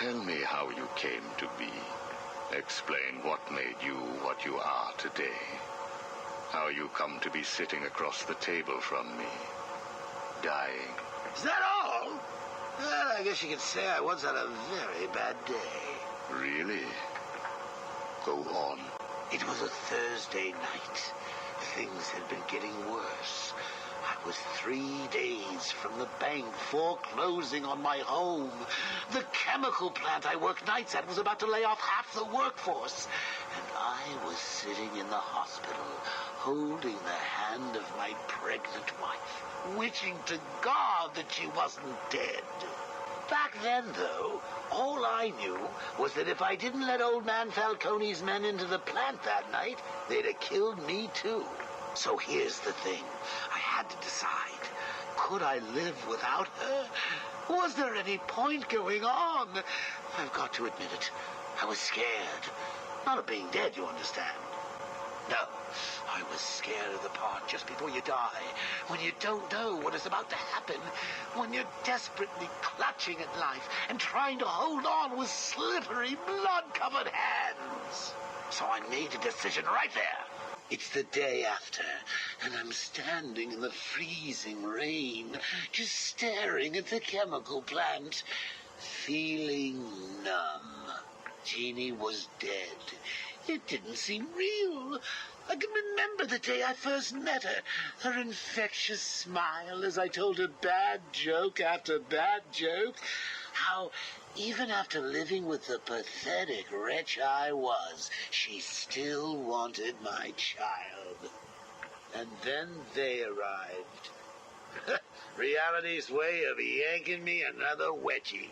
Tell me how you came to be. Explain what made you what you are today. How you come to be sitting across the table from me, dying. Is that all? Well, I guess you could say I once had a very bad day. Really? Go on. It was a Thursday night. Things had been getting worse. I was 3 days from the bank foreclosing on my home. The chemical plant I worked nights at was about to lay off half the workforce. And I was sitting in the hospital, holding the hand of my pregnant wife, wishing to God that she wasn't dead. Back then, though, all I knew was that if I didn't let old man Falcone's men into the plant that night, they'd have killed me too. So here's the thing. I had to decide. Could I live without her? Was there any point going on? I've got to admit it. I was scared. Not of being dead, you understand. No, I was scared of the part just before you die, when you don't know what is about to happen, when you're desperately clutching at life and trying to hold on with slippery, blood-covered hands. So I made a decision right there. It's the day after, and I'm standing in the freezing rain, just staring at the chemical plant, feeling numb. Jeannie was dead. It didn't seem real. I can remember the day I first met her. Her infectious smile as I told her bad joke after bad joke. How, even after living with the pathetic wretch I was, she still wanted my child. And then they arrived. Reality's way of yanking me another wedgie.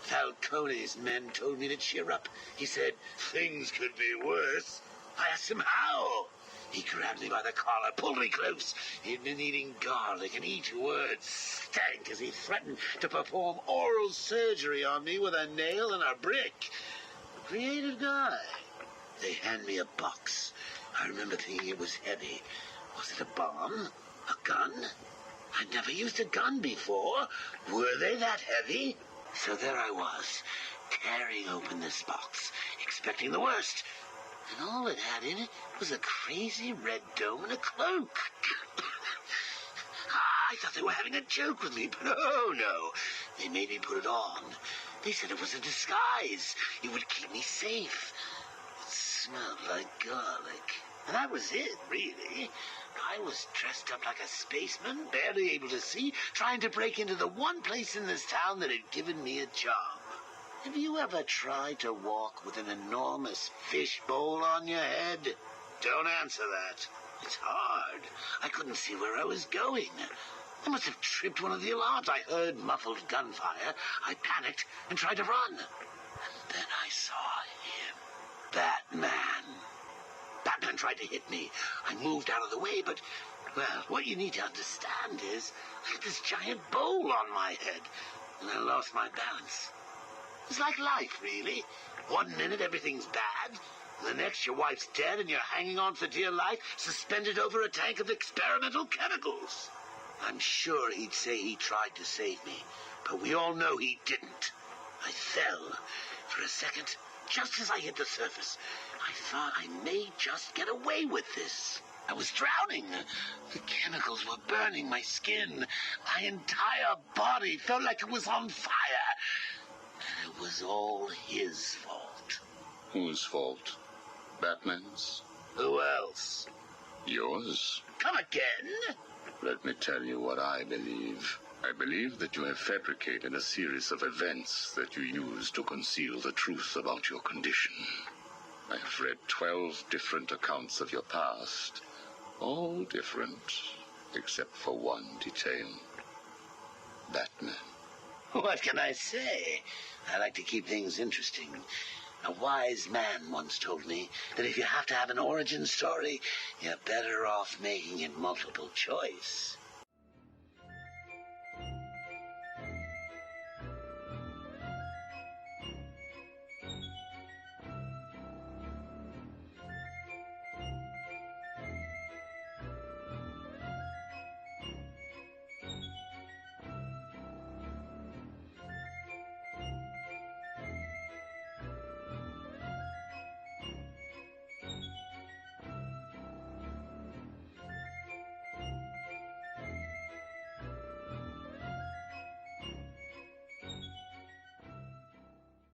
Falcone's men told me to cheer up. He said things could be worse. I asked him how. He grabbed me by the collar, pulled me close. He'd been eating garlic, and each word stank as he threatened to perform oral surgery on me with a nail and a brick. Creative guy. They hand me a box. I remember thinking it was heavy. Was it a bomb? A gun? I'd never used a gun before. Were they that heavy? So there I was, tearing open this box, expecting the worst. And all it had in it was a crazy red dome and a cloak. I thought they were having a joke with me, but oh no. They made me put it on. They said it was a disguise. It would keep me safe. It smelled like garlic. And that was it, really. I was dressed up like a spaceman, barely able to see, trying to break into the one place in this town that had given me a job. Have you ever tried to walk with an enormous fishbowl on your head? Don't answer that. It's hard. I couldn't see where I was going. I must have tripped one of the alarms. I heard muffled gunfire. I panicked and tried to run. And then I saw him. Batman. Batman tried to hit me. I moved out of the way, but, well, what you need to understand is I had this giant bowl on my head, and I lost my balance. It's like life, really. 1 minute everything's bad, and the next your wife's dead and you're hanging on for dear life, suspended over a tank of experimental chemicals. I'm sure he'd say he tried to save me, but we all know he didn't. I fell. For a second, just as I hit the surface, I thought I may just get away with this. I was drowning. The chemicals were burning my skin. My entire body felt like it was on fire. And it was all his fault. Whose fault? Batman's? Who else? Yours? Come again? Let me tell you what I believe. I believe that you have fabricated a series of events that you use to conceal the truth about your condition. I have read 12 different accounts of your past, all different, except for one detail. Batman. What can I say? I like to keep things interesting. A wise man once told me that if you have to have an origin story, you're better off making it multiple choice.